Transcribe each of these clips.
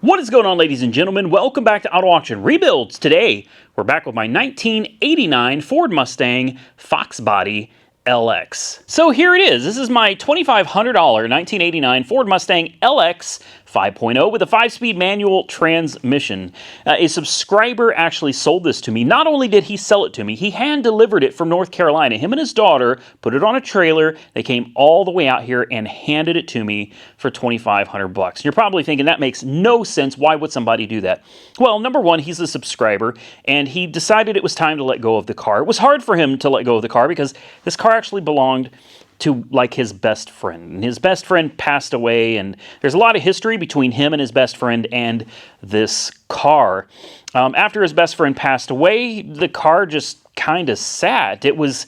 What is going on, ladies and gentlemen? Welcome back to Auto Auction Rebuilds. Today, we're back with my 1989 Ford Mustang Foxbody LX. So here it is. This is my $2,500 1989 Ford Mustang LX 5.0 with a 5-speed manual transmission. A subscriber actually sold this to me. Not only did he sell it to me, he hand-delivered it from North Carolina. Him and his daughter put it on a trailer. They came all the way out here and handed it to me for $2,500. You're probably thinking that makes no sense. Why would somebody do that? Well, number one, he's a subscriber, and he decided it was time to let go of the car. It was hard for him to let go of the car because this car actually belonged to like his best friend. And his best friend passed away, and there's a lot of history between him and his best friend and this car. After his best friend passed away, the car just kind of sat. It was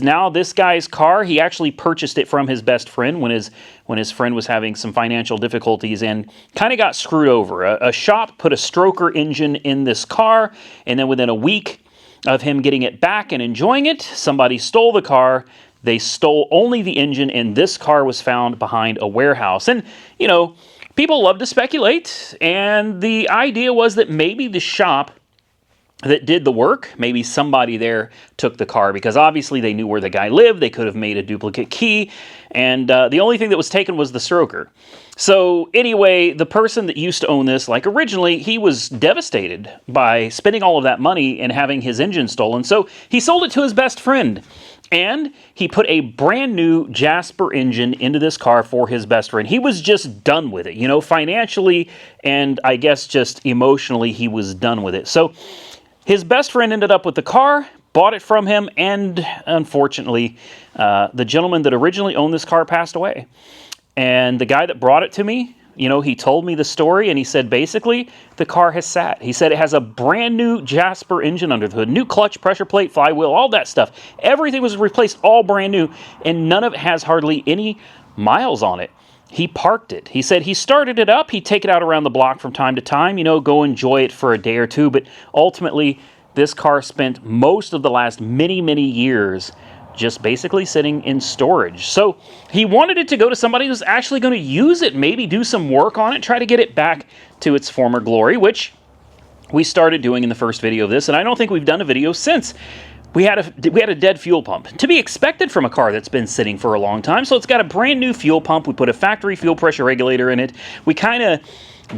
now this guy's car. He actually purchased it from his best friend when his friend was having some financial difficulties and kind of got screwed over. A shop put a stroker engine in this car, and then within a week of him getting it back and enjoying it, somebody stole the car. They stole only the engine, and this car was found behind a warehouse. And, you know, people love to speculate, and the idea was that maybe the shop that did the work, maybe somebody there took the car, because obviously they knew where the guy lived. They could have made a duplicate key, and the only thing that was taken was the stroker. So anyway, the person that used to own this, like originally, he was devastated by spending all of that money and having his engine stolen. So he sold it to his best friend. And he put a brand new Jasper engine into this car for his best friend. He was just done with it, you know, financially and I guess just emotionally he was done with it. So his best friend ended up with the car, bought it from him, and unfortunately, the gentleman that originally owned this car passed away. And the guy that brought it to me, you know, he told me the story, and he said basically the car has sat. He said it has a brand new Jasper engine under the hood, new clutch, pressure plate, flywheel, all that stuff. Everything was replaced, all brand new, and none of it has hardly any miles on it. He parked it. He said he started it up. He'd take it out around the block from time to time, you know, go enjoy it for a day or two. But ultimately, this car spent most of the last many, many years just basically sitting in storage. So he wanted it to go to somebody who's actually going to use it, maybe do some work on it, try to get it back to its former glory, which we started doing in the first video of this, and I don't think we've done a video since. We had a dead fuel pump, to be expected from a car that's been sitting for a long time. So it's got a brand new fuel pump. We put a factory fuel pressure regulator in it. We kind of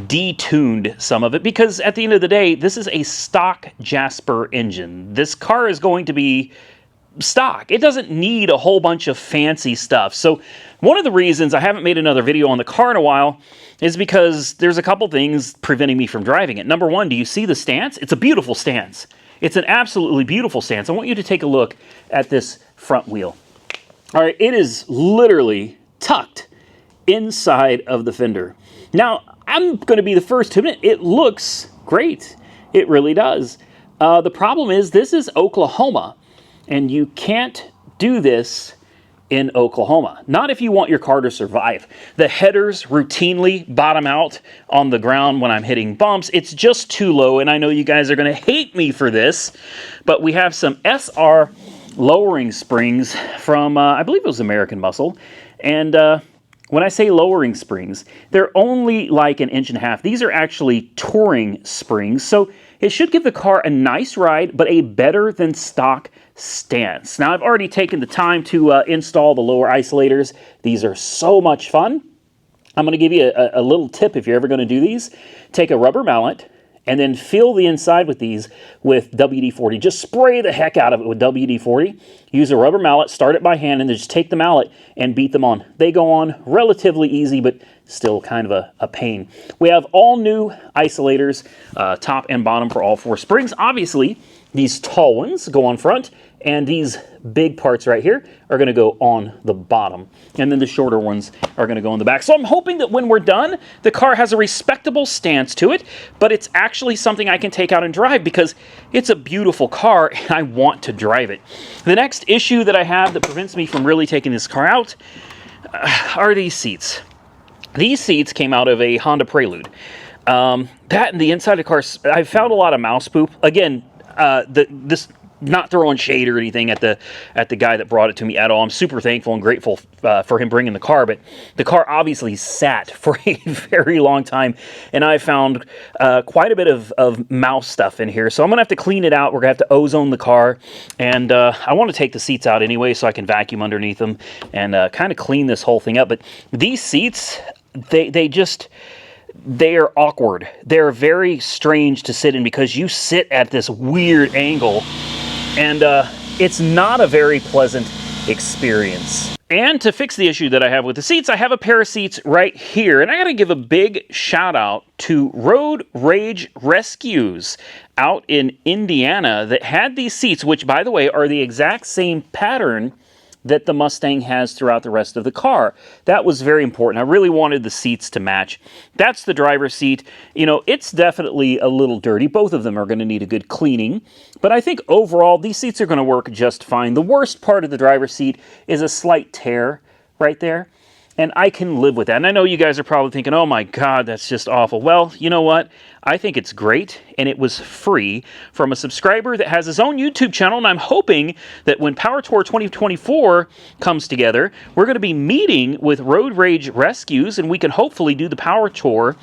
detuned some of it because at the end of the day, this is a stock Jasper engine. This car is going to be stock. It doesn't need a whole bunch of fancy stuff. So one of the reasons I haven't made another video on the car in a while is because there's a couple things preventing me from driving it. Number one, do you see the stance? It's a beautiful stance. It's an absolutely beautiful stance. I want you to take a look at this front wheel. All right, it is literally tucked inside of the fender. Now, I'm going to be the first to admit it looks great. It really does. The problem is this is Oklahoma. And you can't do this in Oklahoma. Not if you want your car to survive. The headers routinely bottom out on the ground when I'm hitting bumps. It's just too low, and I know you guys are going to hate me for this, but we have some SR lowering springs from, I believe it was American Muscle, and when I say lowering springs, they're only like 1.5 inches. These are actually touring springs, so it should give the car a nice ride, but a better than stock stance. Now, I've already taken the time to install the lower isolators. These are so much fun. I'm going to give you a little tip if you're ever going to do these. Take a rubber mallet and then fill the inside with these with WD-40. Just spray the heck out of it with WD-40. Use a rubber mallet, start it by hand, and then just take the mallet and beat them on. They go on relatively easy, but still kind of a pain. We have all new isolators, top and bottom for all 4 springs. Obviously, these tall ones go on front, and these big parts right here are going to go on the bottom. And then the shorter ones are going to go in the back. So I'm hoping that when we're done, the car has a respectable stance to it, but it's actually something I can take out and drive because it's a beautiful car and I want to drive it. The next issue that I have that prevents me from really taking this car out are these seats. These seats came out of a Honda Prelude. That and the inside of the car, I found a lot of mouse poop. Again, this not throwing shade or anything at the guy that brought it to me at all. I'm super thankful and grateful for him bringing the car, but the car obviously sat for a very long time, and I found quite a bit of mouse stuff in here. So I'm going to have to clean it out. We're going to have to ozone the car, and I want to take the seats out anyway so I can vacuum underneath them and kind of clean this whole thing up. But these seats, they are awkward. They're very strange to sit in because you sit at this weird angle, and it's not a very pleasant experience. And to fix the issue that I have with the seats, I have a pair of seats right here, and I gotta give a big shout out to Road Rage Rescues out in Indiana that had these seats, which, by the way, are the exact same pattern that the Mustang has throughout the rest of the car. That was very important. I really wanted the seats to match. That's the driver's seat. You know, it's definitely a little dirty. Both of them are going to need a good cleaning. But I think overall, these seats are going to work just fine. The worst part of the driver's seat is a slight tear right there. And I can live with that. And I know you guys are probably thinking, oh my God, that's just awful. Well, you know what? I think it's great, and it was free from a subscriber that has his own YouTube channel, and I'm hoping that when Power Tour 2024 comes together, we're going to be meeting with Road Rage Rescues, and we can hopefully do the Power Tour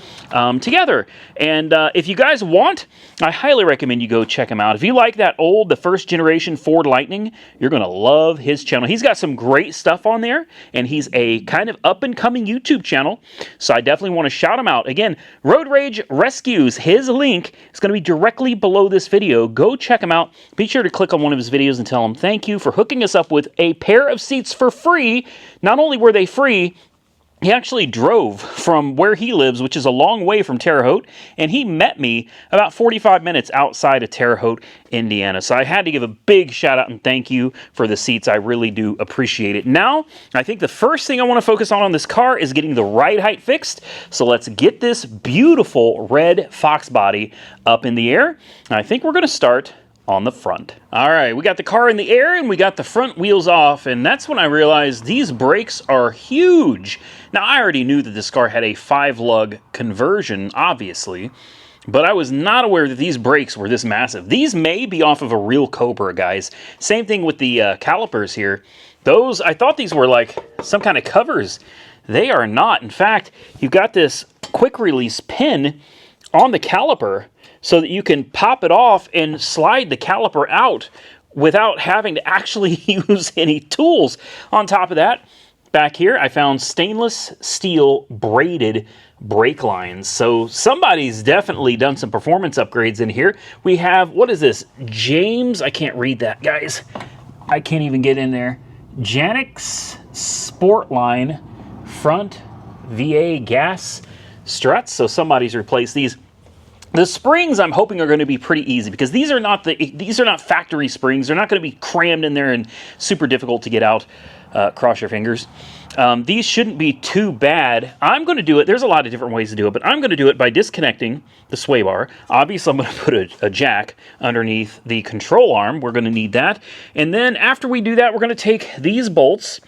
together. And if you guys want, I highly recommend you go check him out. If you like the first generation Ford Lightning, you're going to love his channel. He's got some great stuff on there, and he's a kind of up-and-coming YouTube channel, so I definitely want to shout him out. Again, Road Rage Rescues. His link is going to be directly below this video. Go check him out. Be sure to click on one of his videos and tell him thank you for hooking us up with a pair of seats for free. Not only were they free, he actually drove from where he lives, which is a long way from Terre Haute, and he met me about 45 minutes outside of Terre Haute, Indiana. So I had to give a big shout out and thank you for the seats. I really do appreciate it. Now, I think the first thing I want to focus on this car is getting the ride height fixed. So let's get this beautiful red Fox body up in the air. And I think we're going to start on the front. All right, we got the car in the air and we got the front wheels off, and that's when I realized these brakes are huge. Now, I already knew that this car had a 5-lug conversion, obviously, but I was not aware that these brakes were this massive. These may be off of a real Cobra, guys. Same thing with the calipers here. Those, I thought these were like some kind of covers. They are not. In fact, you've got this quick release pin on the caliper so that you can pop it off and slide the caliper out without having to actually use any tools. On top of that, back here, I found stainless steel braided brake lines. So somebody's definitely done some performance upgrades in here. We have, what is this? James, I can't read that, guys. I can't even get in there. Janix Sportline front VA gas struts. So somebody's replaced these. The springs, I'm hoping, are going to be pretty easy because these are not factory springs. They're not going to be crammed in there and super difficult to get out. Cross your fingers. These shouldn't be too bad. I'm going to do it. There's a lot of different ways to do it, but I'm going to do it by disconnecting the sway bar. Obviously, I'm going to put a jack underneath the control arm. We're going to need that. And then after we do that, we're going to take these bolts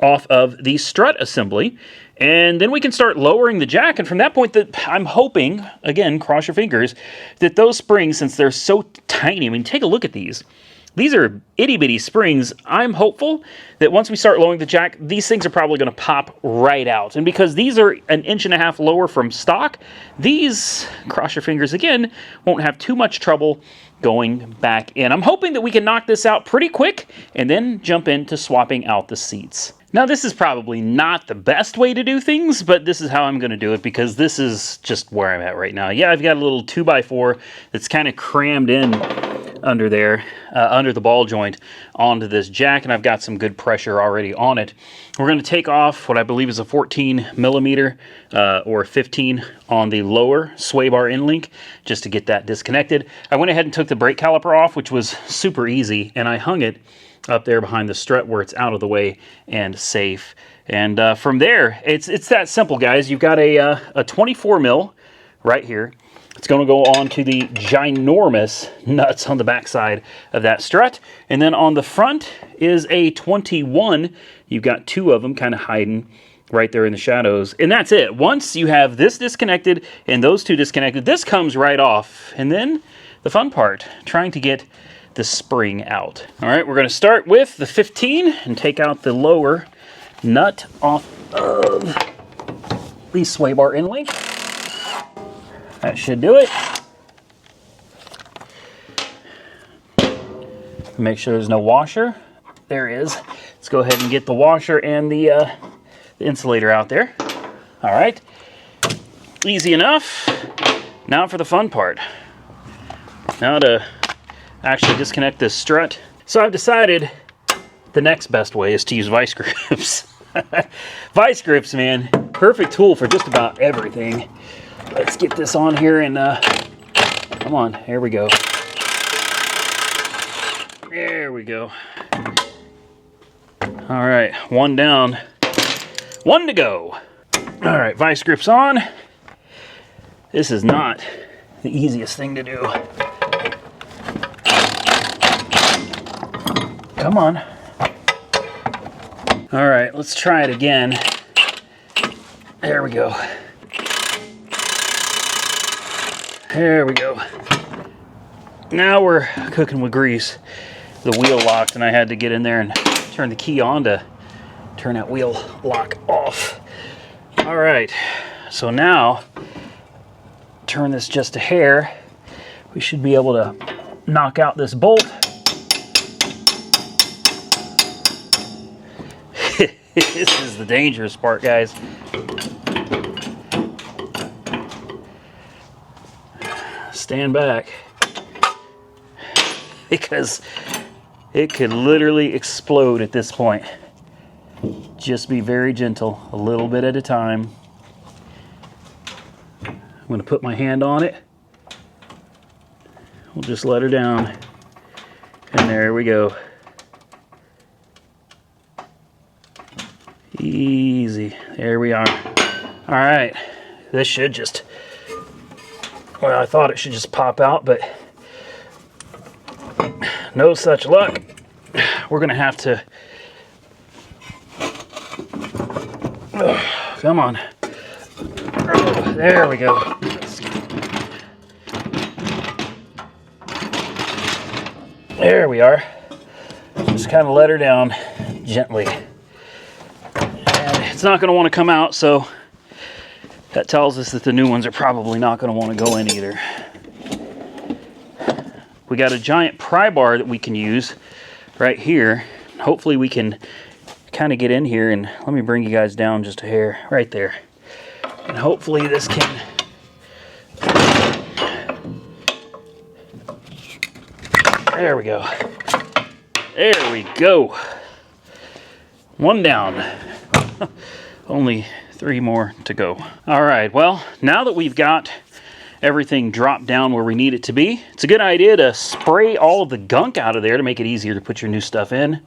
off of the strut assembly, and then we can start lowering the jack. And from that point, I'm hoping, again, cross your fingers, that those springs, since they're so tiny, I mean, take a look at these. These are itty-bitty springs. I'm hopeful that once we start lowering the jack, these things are probably going to pop right out. And because these are 1.5 inches lower from stock, these, cross your fingers again, won't have too much trouble going back in. I'm hoping that we can knock this out pretty quick and then jump into swapping out the seats. Now, this is probably not the best way to do things, but this is how I'm going to do it because this is just where I'm at right now. Yeah, I've got a little 2x4 that's kind of crammed in under there, under the ball joint onto this jack, and I've got some good pressure already on it. We're going to take off what I believe is a 14 millimeter or 15 on the lower sway bar end link just to get that disconnected. I went ahead and took the brake caliper off, which was super easy, and I hung it up there behind the strut where it's out of the way and safe. And from there, it's that simple, guys. You've got a 24 mil right here. It's going to go on to the ginormous nuts on the backside of that strut. And then on the front is a 21. You've got 2 of them kind of hiding right there in the shadows. And that's it. Once you have this disconnected and those 2 disconnected, this comes right off. And then the fun part, trying to get the spring out. All right, we're going to start with the 15 and take out the lower nut off of the sway bar end link. That should do it. Make sure there's no washer. There is. Let's go ahead and get the washer and the insulator out there. All right, easy enough. Now for the fun part. Now to actually disconnect this strut. So I've decided the next best way is to use vice grips. Vice grips, man, perfect tool for just about everything. Let's get this on here and come on, here we go. There we go. All right, one down, one to go. All right, vice grips on. This is not the easiest thing to do. Come on. All right, let's try it again. There we go. There we go. Now we're cooking with grease. The wheel locked and I had to get in there and turn the key on to turn that wheel lock off. All right, so now turn this just a hair. We should be able to knock out this bolt. This is the dangerous part, guys. Stand back, because it could literally explode at this point. Just be very gentle, a little bit at a time. I'm going to put my hand on it. We'll just let her down. And there we go. Easy. There we are. All right. This should just, well, I thought it should just pop out, but no such luck. We're going to have to, come on. There we go. There we are. Just kind of let her down gently. And it's not going to want to come out, so that tells us that the new ones are probably not going to want to go in either. We got a giant pry bar that we can use right here. Hopefully we can kind of get in here, and let me bring you guys down just a hair right there. And hopefully this can, there we go. There we go. One down. Only 3 more to go. All right, well, now that we've got everything dropped down where we need it to be, it's a good idea to spray all of the gunk out of there to make it easier to put your new stuff in.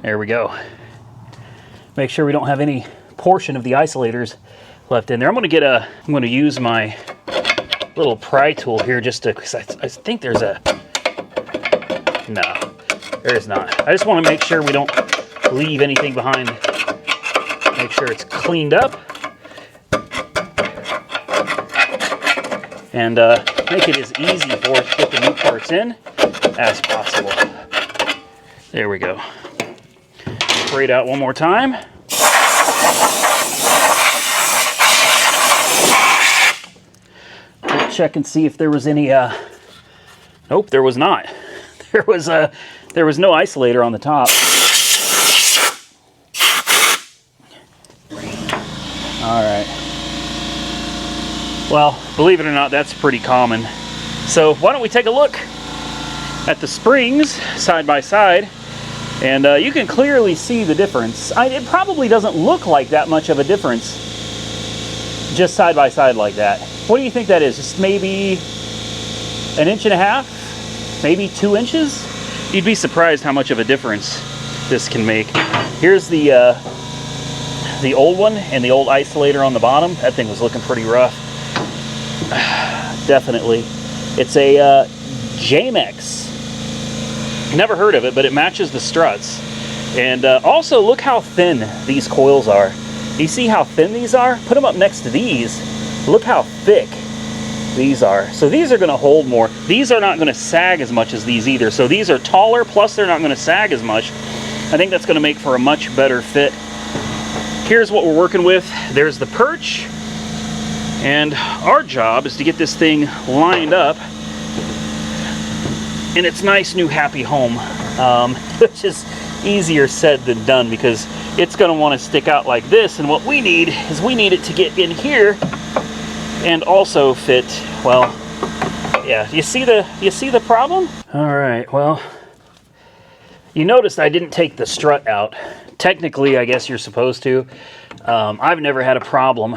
There we go. Make sure we don't have any portion of the isolators left in there. I'm going to use my little pry tool here just to, because I think there's a, no, there is not. I just want to make sure we don't leave anything behind. Make sure it's cleaned up. And make it as easy for us to get the new parts in as possible. There we go. Spray it out one more time. We'll check and see if there was any, nope, there was not. There was no isolator on the top. All right. Well, believe it or not, that's pretty common. So why don't we take a look at the springs side by side, and you can clearly see the difference. It probably doesn't look like that much of a difference just side by side like that. What do you think that is? Just maybe 1.5 inches? Maybe 2 inches? You'd be surprised how much of a difference this can make. Here's the old one and the old isolator on the bottom. That thing was looking pretty rough. Definitely. It's a Jamex. Never heard of it, but it matches the struts. And also, look how thin these coils are. You see how thin these are? Put them up next to these, Look how thick these are. So these are going to hold more. These are not going to sag as much as these either. So these are taller, plus they're not going to sag as much. I think that's going to make for a much better fit. Here's what we're working with. There's the perch. And our job is to get this thing lined up in its nice new happy home, which is easier said than done because it's going to want to stick out like this. And what we need is we need it to get in here and also fit, well, yeah, you see the problem? All right, well, you noticed I didn't take the strut out. Technically, I guess you're supposed to. I've never had a problem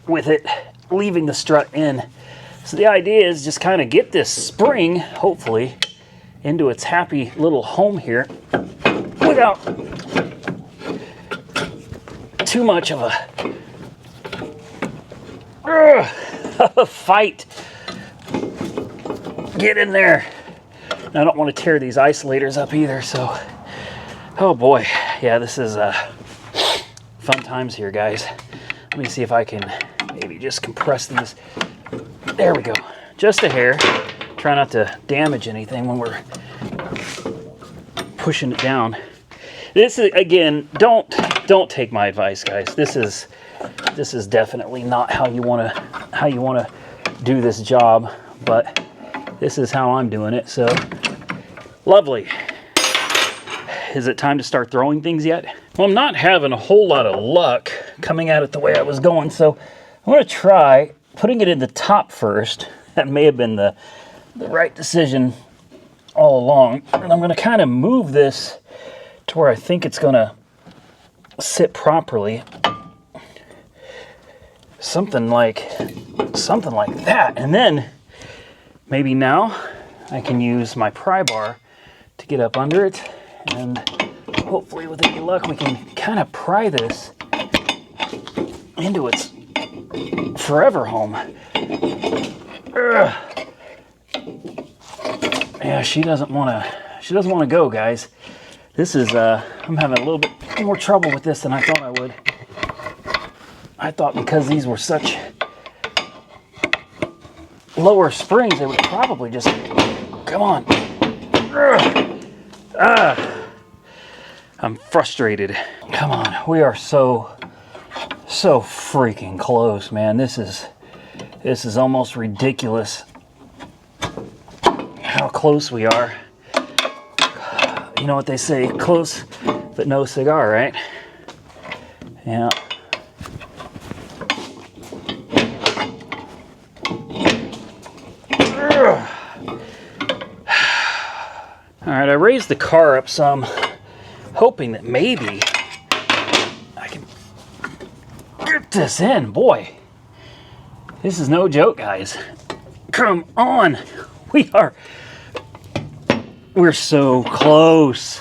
with it leaving the strut in. So the idea is just kind of get this spring, hopefully, into its happy little home here without too much of a fight. Get in there. I don't want to tear these isolators up either, so oh boy, yeah, this is fun times here, guys. Let me see if I can maybe just compress these. There we go, just a hair. Try not to damage anything when we're pushing it down. This is, again, don't take my advice, guys. This is definitely not how you want to do this job, but this is how I'm doing it. So lovely. Is it time to start throwing things yet? Well, I'm not having a whole lot of luck coming at it the way I was going, so I'm going to try putting it in the top first. That may have been the right decision all along. And I'm going to kind of move this to where I think it's going to sit properly. Something like that. And then maybe now I can use my pry bar to get up under it, and hopefully with any luck we can kind of pry this into its forever home. Yeah, she doesn't want to go, guys. This is I'm having a little bit more trouble with this than I thought I would. I thought because these were such lower springs, they would probably just come on. I'm frustrated. Come on, we are so freaking close, man. This is almost ridiculous how close we are. You know what they say, close but no cigar, right? Yeah. All right, I raised the car up some, hoping that maybe I can get this in. Boy, this is no joke, guys. Come on. We're so close.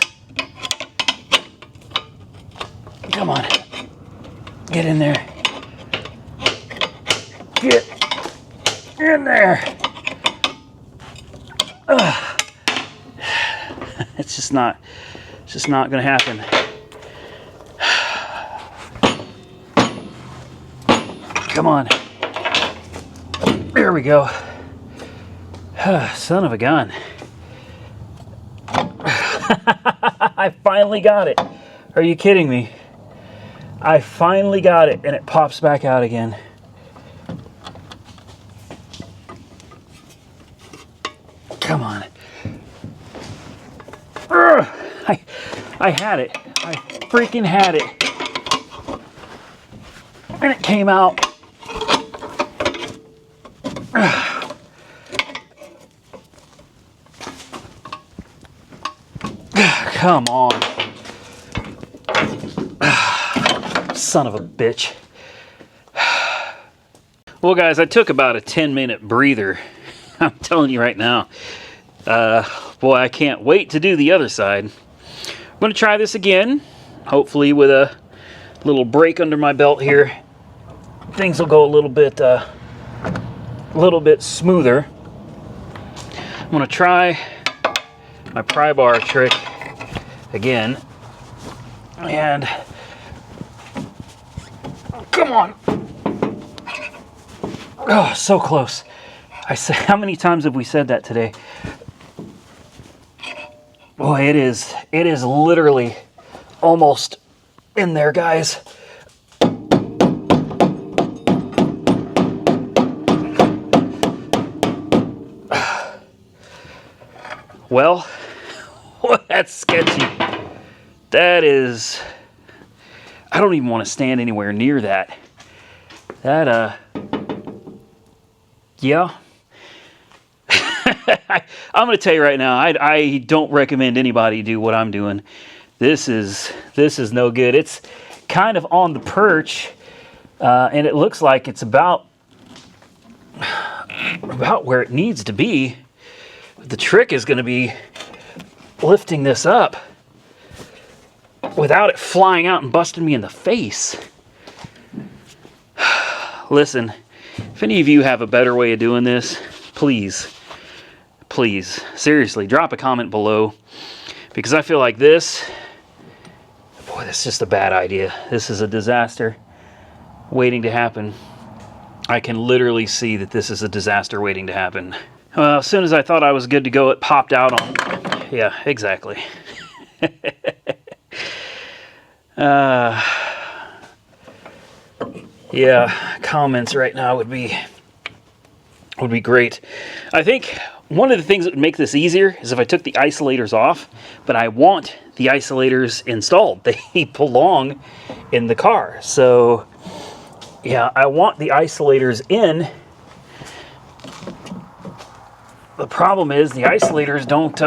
Come on. Get in there. Get in there. It's just not going to happen. Come on. There we go. Son of a gun. I finally got it. Are you kidding me? I finally got it, and it pops back out again. Come on. I had it. I freaking had it. And it came out. Come on. Son of a bitch. Well, guys, I took about a 10-minute breather. I'm telling you right now. Boy, I can't wait to do the other side. I'm going to try this again. Hopefully with a little break under my belt here, things will go a little bit smoother. I'm going to try my pry bar trick again. And come on. Oh, so close. I say, how many times have we said that today? Boy, it is literally almost in there, guys. Well, that's sketchy. That is, I don't even want to stand anywhere near that. That, yeah. I'm going to tell you right now, I don't recommend anybody do what I'm doing. This is no good. It's kind of on the perch, and it looks like it's about where it needs to be. The trick is going to be lifting this up without it flying out and busting me in the face. Listen, if any of you have a better way of doing this, please, seriously, drop a comment below, because I feel like this is just a bad idea. This is a disaster waiting to happen. I can literally see that this is a disaster waiting to happen. Well, as soon as I thought I was good to go, it popped out on... Yeah, exactly. Yeah, comments right now would be great. I think one of the things that would make this easier is if I took the isolators off, but I want the isolators installed. They belong in the car. So, yeah, I want the isolators in. The problem is the isolators don't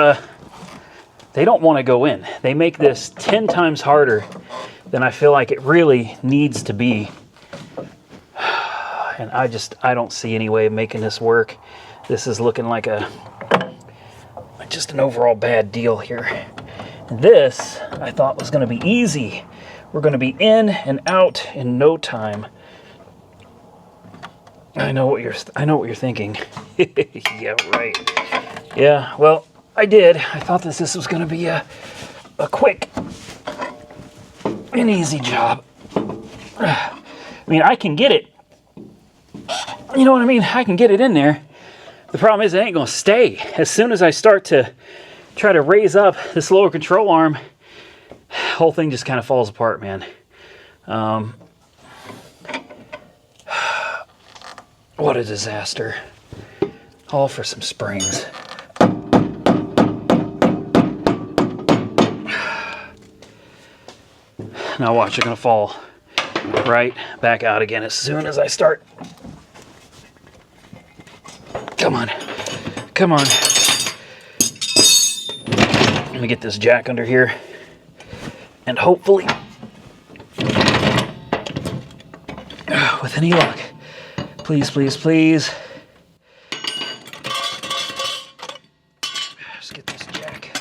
want to go in. They make this 10 times harder than I feel like it really needs to be. And I don't see any way of making this work. This is looking like just an overall bad deal here. This I thought was going to be easy. We're going to be in and out in no time. I know what you're thinking. Yeah, right. Yeah, well, I did. I thought this was going to be a quick and easy job. I mean, I can get it. You know what I mean? I can get it in there. The problem is it ain't going to stay. As soon as I start to try to raise up this lower control arm, whole thing just kind of falls apart, man. What a disaster. All for some springs. Now watch, they're going to fall right back out again as soon as I start. Come on. Come on. Let me get this jack under here. And hopefully, with any luck, please, please, please. Just get this jack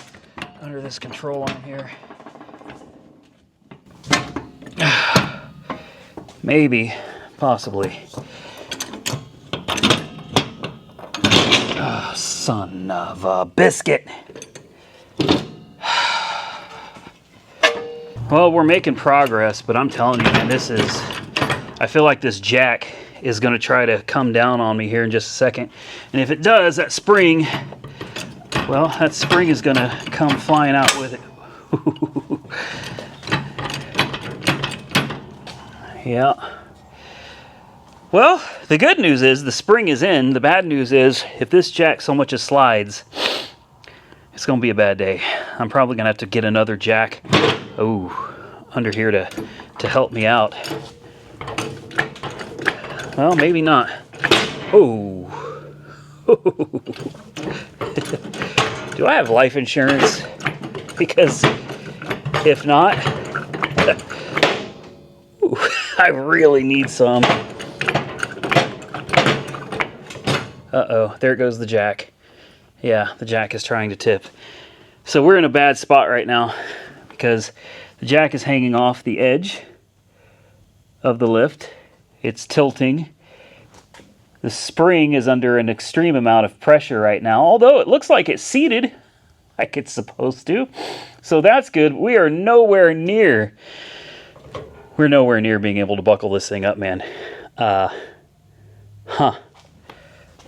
under this control arm here. Maybe, possibly. Oh, son of a biscuit. Well, we're making progress, but I'm telling you, man, I feel like this jack is going to try to come down on me here in just a second. And if it does, that spring is going to come flying out with it. Yeah. Well, the good news is the spring is in. The bad news is if this jack so much as slides, it's going to be a bad day. I'm probably going to have to get another jack under here to help me out. Well, maybe not. Oh. Do I have life insurance? Because if not, I really need some. Uh-oh, there goes the jack. Yeah, the jack is trying to tip. So we're in a bad spot right now because the jack is hanging off the edge of the lift. It's tilting. The spring is under an extreme amount of pressure right now, although it looks like it's seated like it's supposed to. So that's good. We're nowhere near being able to buckle this thing up, man.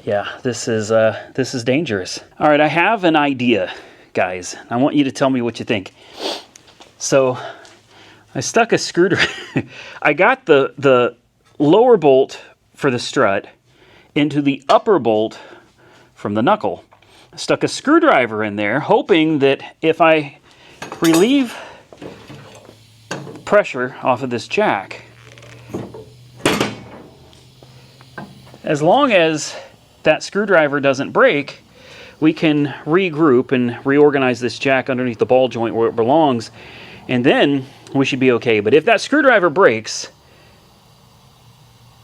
Yeah, this is dangerous. All right, I have an idea, guys. I want you to tell me what you think. So I stuck a screwdriver. I got the lower bolt for the strut into the upper bolt from the knuckle. I stuck a screwdriver in there, hoping that if I relieve pressure off of this jack, as long as that screwdriver doesn't break, we can regroup and reorganize this jack underneath the ball joint where it belongs, and then we should be okay. But if that screwdriver breaks,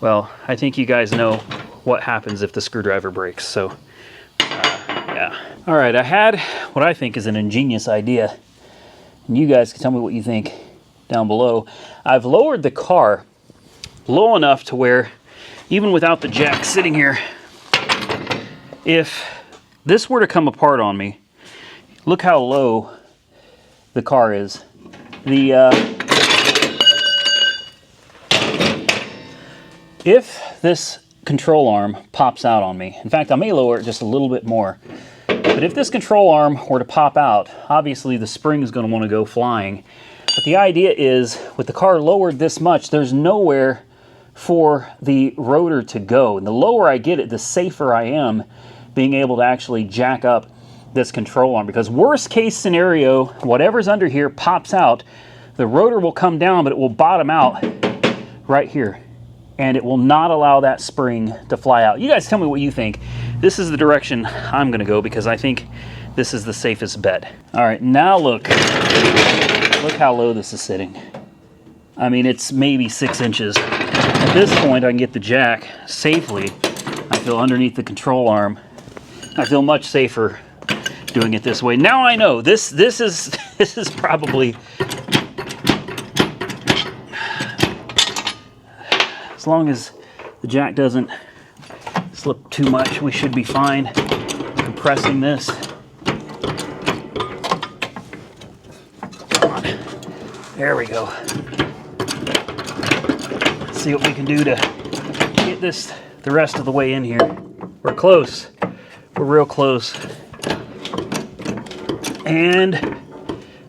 well, I think you guys know what happens if the screwdriver breaks. So, yeah. All right, I had what I think is an ingenious idea, and you guys can tell me what you think down below. I've lowered the car low enough to where, even without the jack sitting here, if this were to come apart on me, look how low the car is. If this control arm pops out on me, in fact, I may lower it just a little bit more, but if this control arm were to pop out, obviously the spring is going to want to go flying. But the idea is, with the car lowered this much, there's nowhere for the rotor to go. And the lower I get it, the safer I am being able to actually jack up this control arm. Because worst case scenario, whatever's under here pops out, the rotor will come down, but it will bottom out right here. And it will not allow that spring to fly out. You guys tell me what you think. This is the direction I'm gonna go because I think this is the safest bet. All right, now look how low this is sitting. I mean, it's maybe 6 inches. At this point, I can get the jack safely. I feel underneath the control arm. I feel much safer doing it this way. Now I know this is probably, as long as the jack doesn't slip too much, we should be fine. Compressing this. Come on. There we go. Let's see what we can do to get this the rest of the way in here. We're close. We're real close. And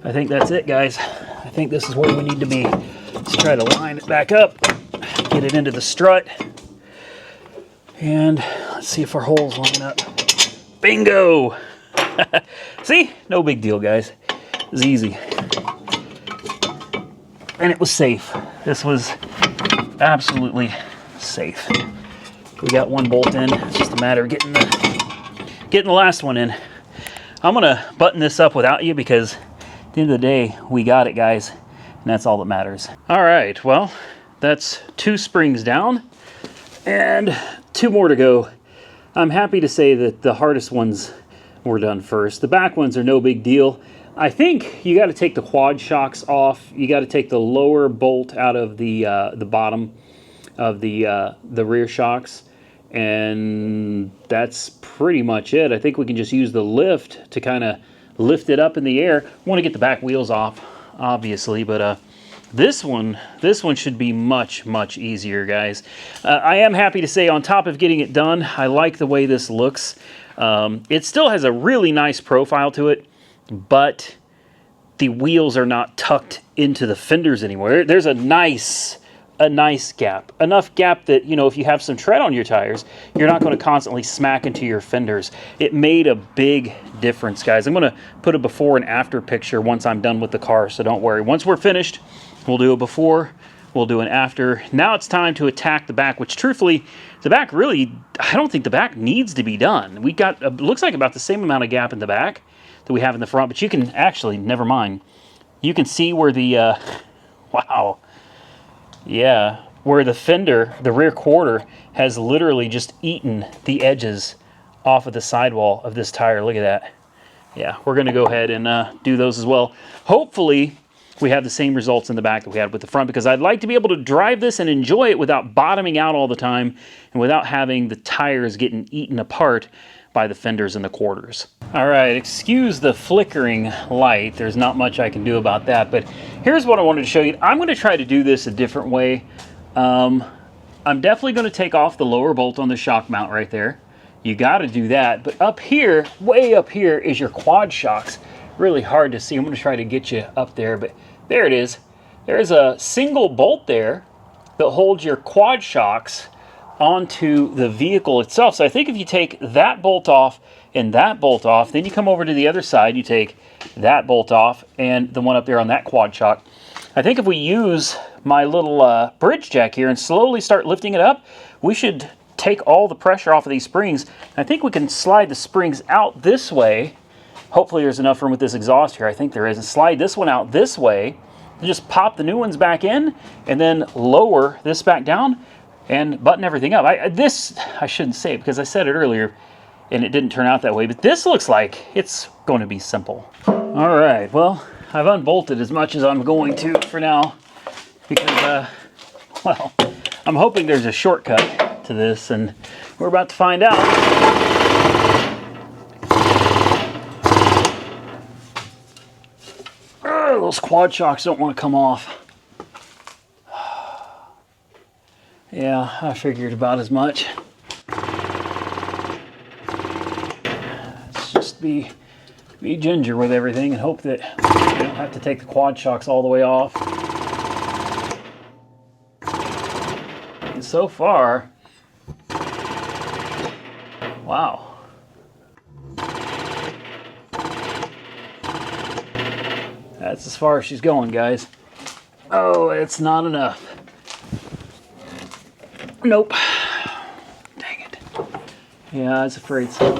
I think that's it, guys. I think this is where we need to be. Let's try to line it back up, get it into the strut, and let's see if our holes line up. Bingo! See? No big deal, guys. It was easy. And it was safe. This was absolutely safe. We got one bolt in. It's just a matter of getting the last one in. I'm gonna button this up without you because at the end of the day, we got it, guys, and that's all that matters. All right, well, that's 2 springs down and 2 more to go. I'm happy to say that the hardest ones were done first. The back ones are no big deal. I think you got to take the quad shocks off. You got to take the lower bolt out of the bottom of the rear shocks, and that's pretty much it. I think we can just use the lift to kind of lift it up in the air. Want to get the back wheels off, obviously, but this one should be much easier, guys. I am happy to say, on top of getting it done, I like the way this looks. It still has a really nice profile to it, but the wheels are not tucked into the fenders anymore. There's a nice gap. Enough gap that, you know, if you have some tread on your tires, you're not going to constantly smack into your fenders. It made a big difference, guys. I'm going to put a before and after picture once I'm done with the car, so don't worry. Once we're finished, we'll do a before, we'll do an after. Now it's time to attack the back, which truthfully, the back really, I don't think the back needs to be done. We got, looks like about the same amount of gap in the back that we have in the front, but you can actually, never mind. You can see where the, wow. Yeah, where the fender, the rear quarter, has literally just eaten the edges off of the sidewall of this tire. Look at that. Yeah, we're going to go ahead and do those as well. Hopefully, we have the same results in the back that we had with the front, because I'd like to be able to drive this and enjoy it without bottoming out all the time and without having the tires getting eaten apart by the fenders and the quarters. All right, excuse the flickering light. There's not much I can do about that, but here's what I wanted to show you. I'm going to try to do this a different way. I'm definitely going to take off the lower bolt on the shock mount right there. you got to do that. But up here, way up here, is your quad shocks. Really hard to see. I'm going to try to get you up there, but there it is. There's a single bolt there that holds your quad shocks onto the vehicle itself. So I think if you take that bolt off and that bolt off, then you come over to the other side, you take that bolt off and the one up there on that quad shock. I think if we use my little bridge jack here and slowly start lifting it up, we should take all the pressure off of these springs. I think we can slide the springs out this way. Hopefully there's enough room with this exhaust here. I think there is. And slide this one out this way. And just pop the new ones back in and then lower this back down and button everything up. I shouldn't say it because I said it earlier and it didn't turn out that way, but this looks like it's going to be simple. All right, well, I've unbolted as much as I'm going to for now because, well, I'm hoping there's a shortcut to this and we're about to find out. Those quad shocks don't want to come off. Yeah, I figured about as much. Let's just be ginger with everything and hope that you don't have to take the quad shocks all the way off. And so far, wow. That's as far as she's going, guys. Oh, it's not enough. Nope. Dang it. Yeah, I was afraid so.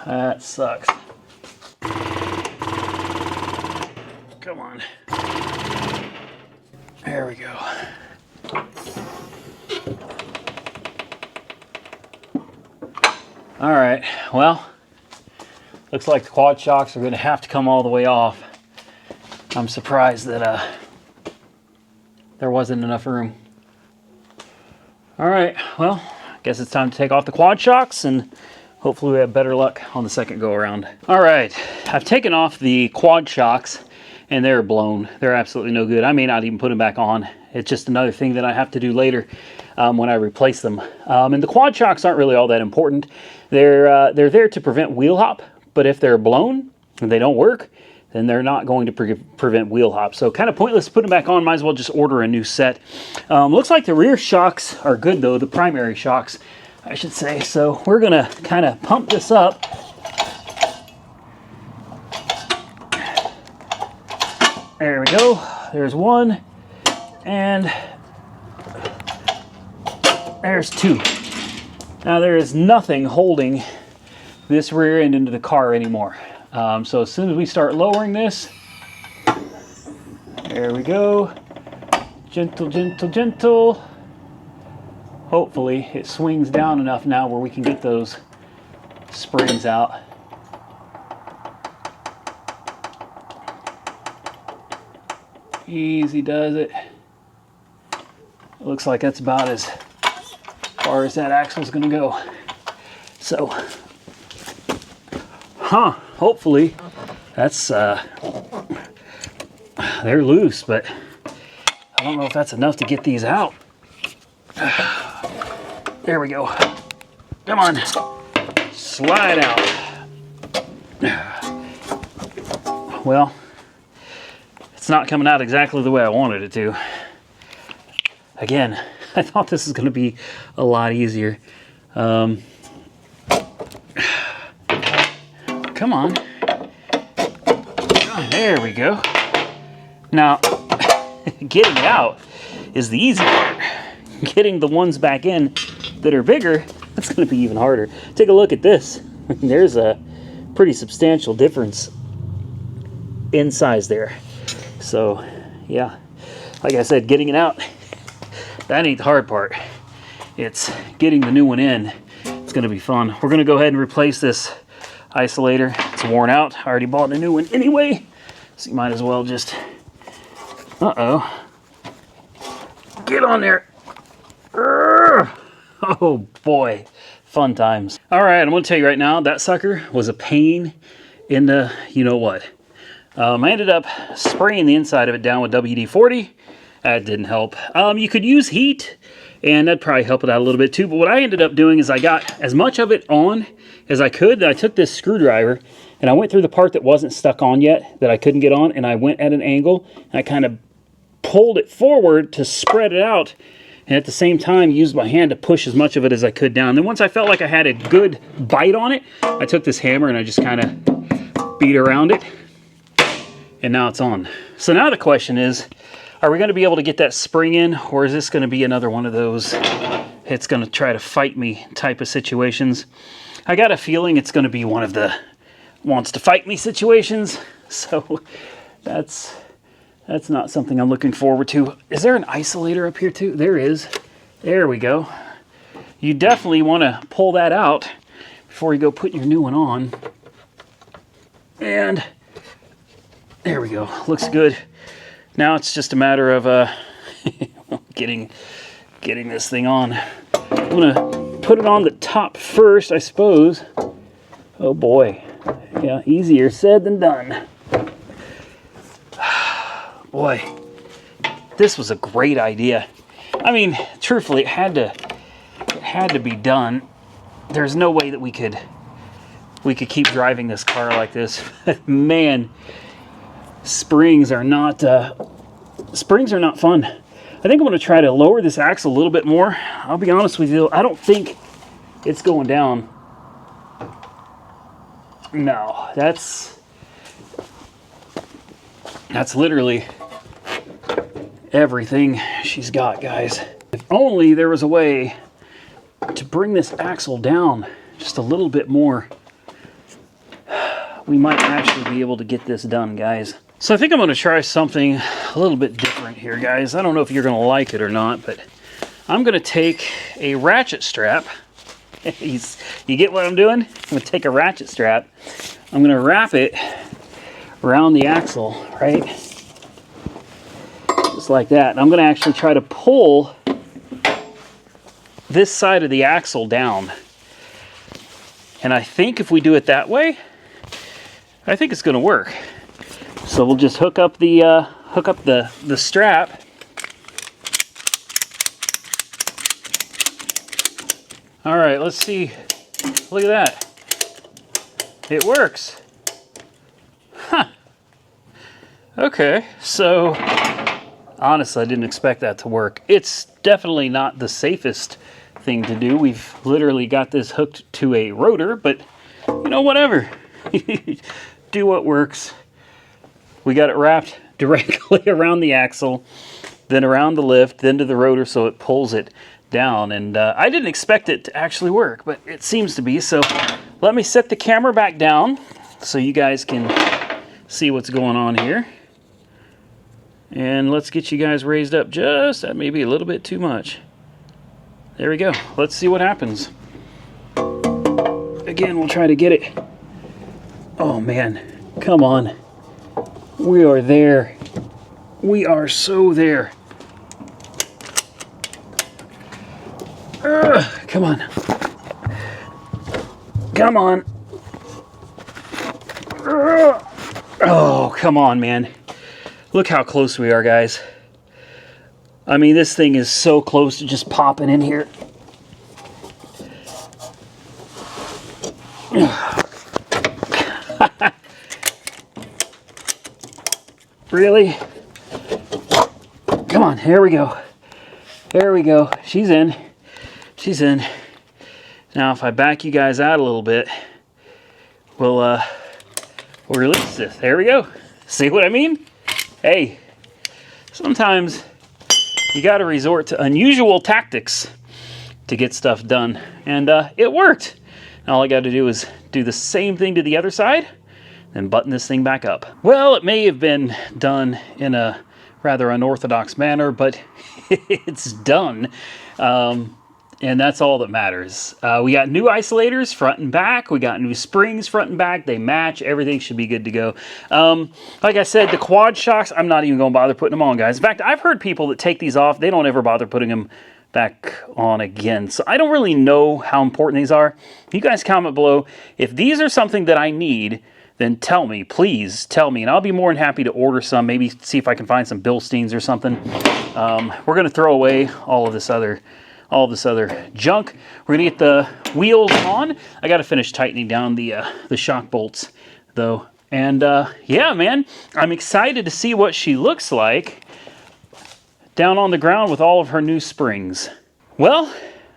That sucks. Come on. There we go. All right, well, looks like the quad shocks are going to have to come all the way off. I'm surprised that there wasn't enough room. All right, well, I guess it's time to take off the quad shocks and hopefully we have better luck on the second go around. All right, I've taken off the quad shocks and they're blown. They're absolutely no good. I may not even put them back on. It's just another thing that I have to do later when I replace them. And the quad shocks aren't really all that important. They're there to prevent wheel hop, but if they're blown and they don't work, then they're not going to prevent wheel hop. So kind of pointless to put them back on. Might as well just order a new set. Looks like the rear shocks are good though, the primary shocks, I should say. So we're gonna kind of pump this up. There we go. There's one, and there's two. Now there is nothing holding this rear end into the car anymore. So as soon as we start lowering this, there we go. Gentle, gentle, gentle. Hopefully it swings down enough now where we can get those springs out. Easy does it. It looks like that's about as far as that axle's gonna go. So, hopefully that's, they're loose, but I don't know if that's enough to get these out. There we go. Come on, slide out. Well, it's not coming out exactly the way I wanted it to. Again, I thought this was going to be a lot easier. Come on. There we go. Now, getting it out is the easy part. Getting the ones back in that are bigger, that's going to be even harder. Take a look at this. There's a pretty substantial difference in size there. So, yeah, like I said, getting it out, that ain't the hard part. It's getting the new one in. It's going to be fun. We're going to go ahead and replace this isolator. It's worn out. I already bought a new one anyway, so you might as well just, get on there. Oh boy, fun times. All right, I'm going to tell you right now, that sucker was a pain in the you-know-what. I ended up spraying the inside of it down with WD-40. That didn't help. You could use heat and that'd probably help it out a little bit too. But what I ended up doing is I got as much of it on as I could. I took this screwdriver and I went through the part that wasn't stuck on yet, that I couldn't get on, and I went at an angle, and I kind of pulled it forward to spread it out, and at the same time used my hand to push as much of it as I could down. Then once I felt like I had a good bite on it, I took this hammer and I just kind of beat around it, and now it's on. So now the question is, are we going to be able to get that spring in, or is this going to be another one of those it's going to try to fight me type of situations? I got a feeling it's going to be one of the wants to fight me situations, so that's not something I'm looking forward to. Is there an isolator up here too? There is. There we go. You definitely want to pull that out before you go putting your new one on. And there we go. Looks good. Now it's just a matter of getting this thing on. I'm gonna put it on the top first, I suppose. Oh boy. Yeah, easier said than done. Boy, this was a great idea. I mean, truthfully, it had to be done. There's no way that we could keep driving this car like this. Man, springs are not fun. I think I'm going to try to lower this axle a little bit more. I'll be honest with you, I don't think it's going down. No, that's literally everything she's got, guys. If only there was a way to bring this axle down just a little bit more, we might actually be able to get this done, guys. So I think I'm going to try something a little bit different here, guys. I don't know if you're going to like it or not, but I'm going to take a ratchet strap. You get what I'm doing? I'm going to take a ratchet strap. I'm going to wrap it around the axle, right? Just like that. And I'm going to actually try to pull this side of the axle down. And I think if we do it that way, I think it's going to work. So we'll just hook up the strap. All right, let's see. Look at that. It works. Huh. Okay, so honestly, I didn't expect that to work. It's definitely not the safest thing to do. We've literally got this hooked to a rotor, but you know, whatever. Do what works. We got it wrapped directly around the axle, then around the lift, then to the rotor so it pulls it down. And I didn't expect it to actually work, but it seems to be. So let me set the camera back down so you guys can see what's going on here. And let's get you guys raised up just maybe a little bit too much. There we go. Let's see what happens. Again, we'll try to get it. Oh man, come on. We are there. We are so there. Come on. Come on. Oh, come on, man. Look how close we are, guys. I mean, this thing is so close to just popping in here. Really? Come on, here we go. There we go. She's in. She's in. Now, if I back you guys out a little bit, we'll release this. There we go. See what I mean? Hey, sometimes you got to resort to unusual tactics to get stuff done, and it worked. Now all I got to do is do the same thing to the other side, then button this thing back up. Well, it may have been done in a rather unorthodox manner, but it's done. And that's all that matters. We got new isolators front and back. We got new springs front and back. They match. Everything should be good to go. Like I said, the quad shocks, I'm not even going to bother putting them on, guys. In fact, I've heard people that take these off. They don't ever bother putting them back on again. So I don't really know how important these are. You guys comment below. If these are something that I need, then tell me. Please tell me. And I'll be more than happy to order some. Maybe see if I can find some Bilsteins or something. We're going to throw away all of this other all this other junk. We're gonna get the wheels on. I gotta finish tightening down the shock bolts though. And yeah, man, I'm excited to see what she looks like down on the ground with all of her new springs. Well,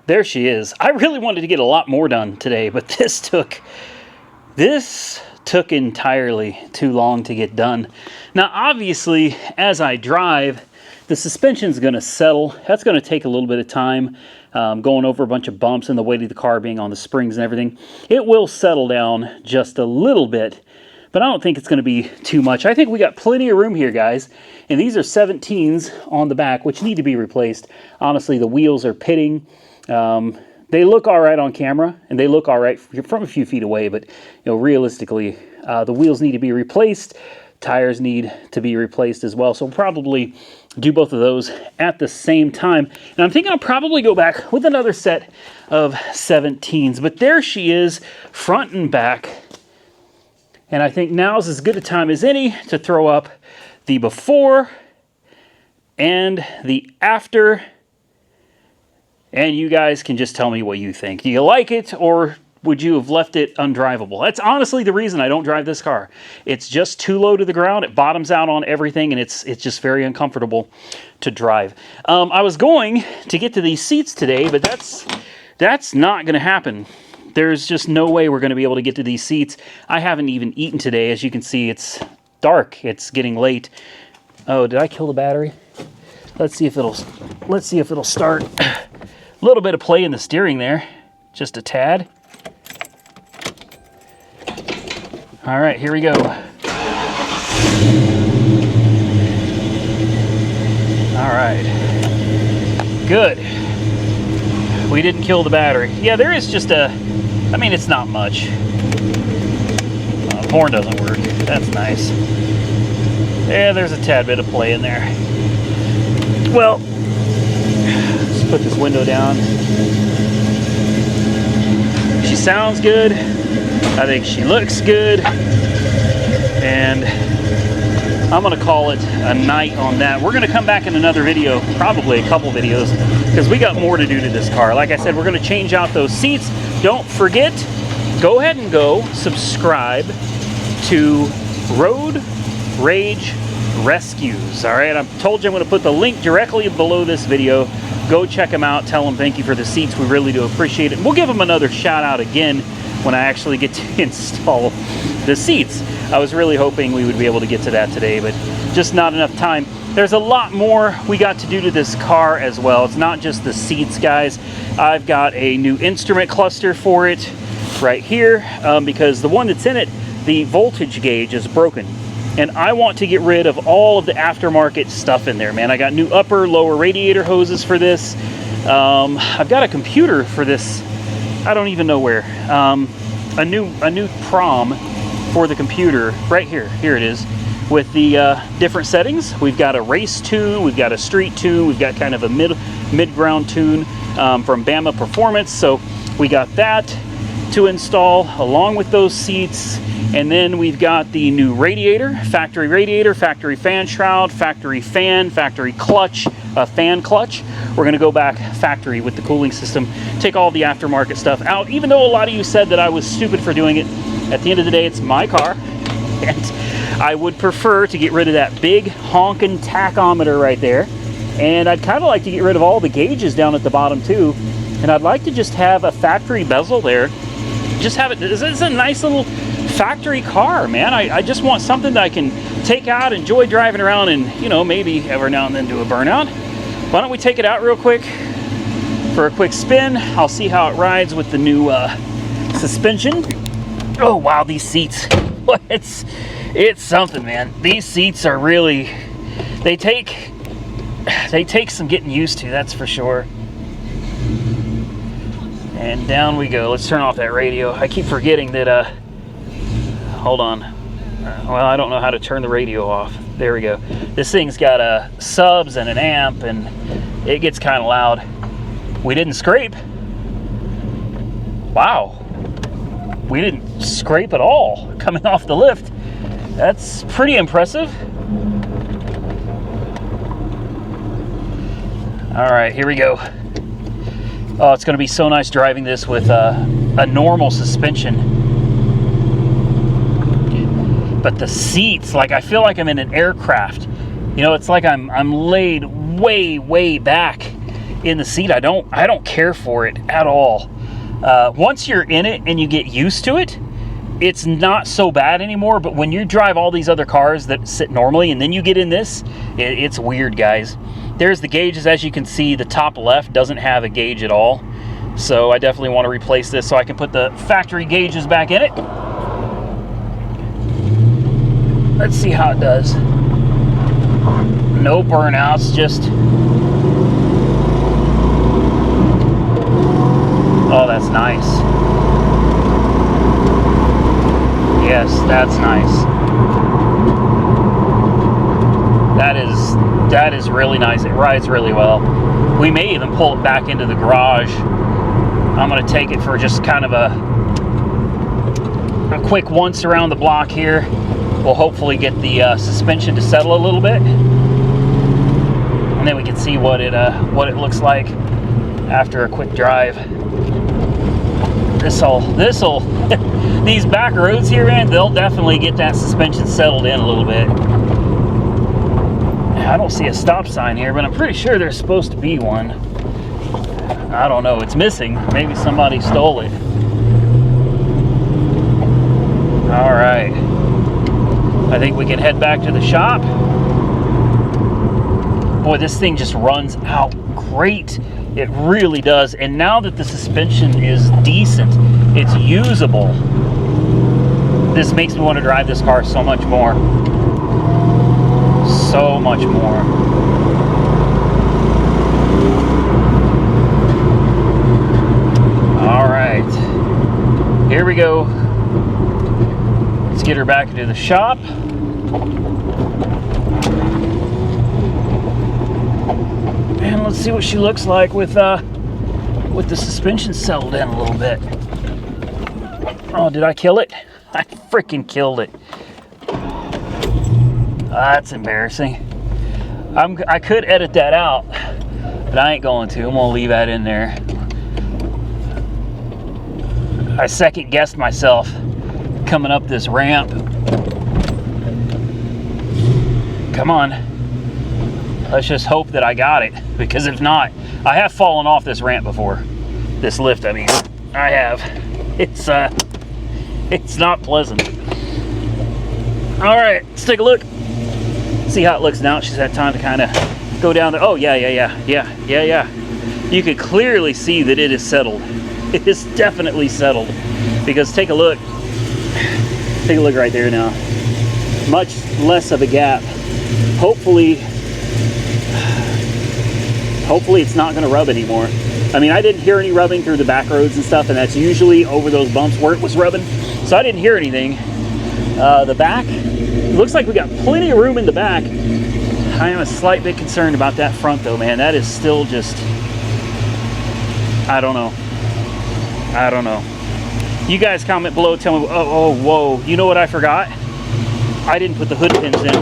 there she is. I really wanted to get a lot more done today, but this took entirely too long to get done. Now, obviously, as I drive, the suspension's gonna settle. That's gonna take a little bit of time, going over a bunch of bumps and the weight of the car being on the springs and everything. It will settle down just a little bit, but I don't think it's going to be too much. I think we got plenty of room here, guys. And these are 17s on the back, which need to be replaced. Honestly, the wheels are pitting. They look all right on camera, and they look all right from a few feet away. But realistically, the wheels need to be replaced. Tires need to be replaced as well. So we'll probably do both of those at the same time. And I'm thinking I'll probably go back with another set of 17s. But there she is, front and back. And I think now's as good a time as any to throw up the before and the after. And you guys can just tell me what you think. Do you like it, or would you have left it undrivable? That's honestly the reason I don't drive this car. It's just too low to the ground. It bottoms out on everything, and it's just very uncomfortable to drive. I was going to get to these seats today, but that's not going to happen. There's just no way we're going to be able to get to these seats. I haven't even eaten today. As you can see, it's dark. It's getting late. Oh, did I kill the battery? Let's see if it'll start. A little bit of play in the steering there. Just a tad. All right, here we go. All right. Good. We didn't kill the battery. Yeah, there is just I mean, it's not much. Horn doesn't work. That's nice. Yeah, there's a tad bit of play in there. Well, let's put this window down. She sounds good. I think she looks good. And I'm going to call it a night on that. We're going to come back in another video, probably a couple videos, because we got more to do to this car. Like I said, we're going to change out those seats. Don't forget, go ahead and go subscribe to Road Rage Rescues. All right, I told you I'm going to put the link directly below this video. Go check them out. Tell them thank you for the seats. We really do appreciate it. And we'll give them another shout out again when I actually get to install the seats. I was really hoping we would be able to get to that today, but just not enough time. There's a lot more we got to do to this car as well. It's not just the seats, guys. I've got a new instrument cluster for it right here because the one that's in it, the voltage gauge is broken. And I want to get rid of all of the aftermarket stuff in there, man. I got new upper, lower radiator hoses for this. I've got a computer for this. I don't even know where. A new prom for the computer right here. Here it is. With the different settings. We've got a race tune, we've got a street tune, we've got kind of a mid-ground tune from Bama Performance. So we got that to install along with those seats. And then we've got the new radiator, factory fan shroud, factory fan, factory clutch, fan clutch. We're gonna go back factory with the cooling system, take all the aftermarket stuff out, even though a lot of you said that I was stupid for doing it. At the end of the day, it's my car. And I would prefer to get rid of that big honking tachometer right there. And I'd kind of like to get rid of all the gauges down at the bottom too. And I'd like to just have a factory bezel there. Just have it, it's a nice little factory car, man. I just want something that I can take out, enjoy driving around, and, you know, maybe every now and then do a burnout. Why don't we take it out real quick for a quick spin? I'll see how it rides with the new suspension. Oh, wow, these seats. It's something, man. These seats are really, they take some getting used to, that's for sure. And down we go. Let's turn off that radio. I keep forgetting that, hold on. Well, I don't know how to turn the radio off. There we go. This thing's got subs and an amp, and it gets kind of loud. We didn't scrape. Wow. We didn't scrape at all coming off the lift. That's pretty impressive. All right, here we go. Oh, it's going to be so nice driving this with a normal suspension. But the seats, like I feel like I'm in an aircraft. You know, it's like I'm laid way back in the seat. I don't care for it at all. Once you're in it and you get used to it, it's not so bad anymore. But when you drive all these other cars that sit normally and then you get in this, it's weird, guys. There's the gauges. As you can see, the top left doesn't have a gauge at all. So I definitely want to replace this so I can put the factory gauges back in it. Let's see how it does. No burnouts, just... Oh, that's nice. Yes, that's nice. That is really nice. It rides really well. We may even pull it back into the garage. I'm going to take it for just kind of a quick once around the block here. We'll hopefully get the suspension to settle a little bit, and then we can see what it looks like after a quick drive. This'll these back roads here, man, they'll definitely get that suspension settled in a little bit. I don't see a stop sign here, but I'm pretty sure there's supposed to be one. I don't know, it's missing. Maybe somebody stole it. All right, I think we can head back to the shop. Boy, this thing just runs out great. It really does. And now that the suspension is decent, it's usable, this makes me want to drive this car so much more. So much more. All right, here we go. Let's get her back into the shop. And let's see what she looks like with the suspension settled in a little bit. Oh, did I kill it? I freaking killed it. That's embarrassing. I could edit that out, but I ain't going to. I'm gonna leave that in there. I second guessed myself coming up this ramp. Come on. Let's just hope that I got it, because if not, I have fallen off this ramp before. This lift, I mean, I have. It's not pleasant. All right, let's take a look. See how it looks now. She's had time to kind of go down there. Oh, yeah. You could clearly see that it is settled. It is definitely settled, because take a look. Take a look right there now. Much less of a gap. Hopefully it's not going to rub anymore. I mean, I didn't hear any rubbing through the back roads and stuff, and that's usually over those bumps where it was rubbing, so I didn't hear anything. The back, it looks like we got plenty of room in the back. I am a slight bit concerned about that front though, man. That is still just, I don't know. You guys comment below, tell me. Oh, whoa, you know what I forgot? I didn't put the hood pins in.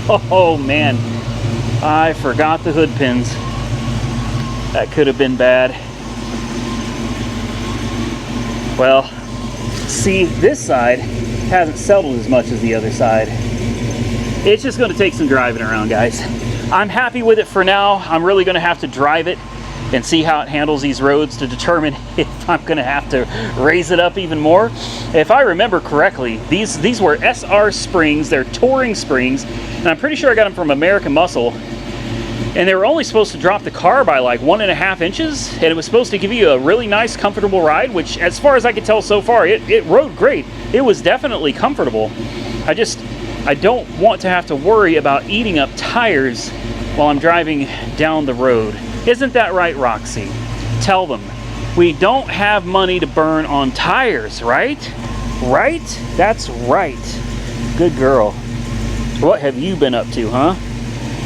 Oh man, I forgot the hood pins. That could have been bad. Well, see, this side hasn't settled as much as the other side. It's just going to take some driving around, guys. I'm happy with it for now. I'm really going to have to drive it and see how it handles these roads to determine if I'm going to have to raise it up even more. If I remember correctly, these were SR springs. They're touring springs, and I'm pretty sure I got them from American Muscle. And they were only supposed to drop the car by like 1.5 inches, and it was supposed to give you a really nice, comfortable ride, which, as far as I could tell so far, it rode great. It was definitely comfortable. I don't want to have to worry about eating up tires while I'm driving down the road. Isn't that right, Roxy? Tell them. We don't have money to burn on tires, right? Right? That's right. Good girl. What have you been up to, huh?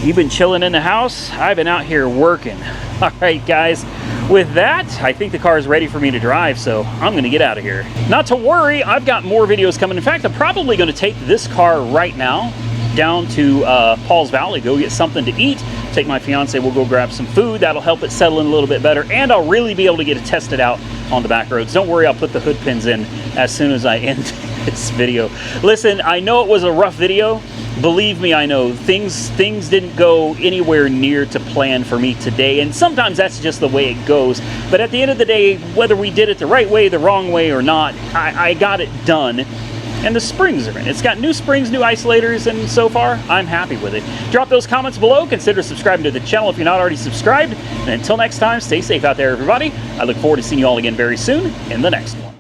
You've been chilling in the house? I've been out here working. All right, guys. With that, I think the car is ready for me to drive, so I'm going to get out of here. Not to worry, I've got more videos coming. In fact, I'm probably going to take this car right now down to Paul's Valley, go get something to eat. Take my fiance, we'll go grab some food. That'll help it settle in a little bit better, and I'll really be able to get it tested out on the back roads. Don't worry, I'll put the hood pins in as soon as I end this video. Listen, I know it was a rough video. Believe me, I know things didn't go anywhere near to plan for me today, and sometimes that's just the way it goes. But at the end of the day, whether we did it the right way, the wrong way, or not, I got it done. And the springs are in. It's got new springs, new isolators, and so far, I'm happy with it. Drop those comments below. Consider subscribing to the channel if you're not already subscribed. And until next time, stay safe out there, everybody. I look forward to seeing you all again very soon in the next one.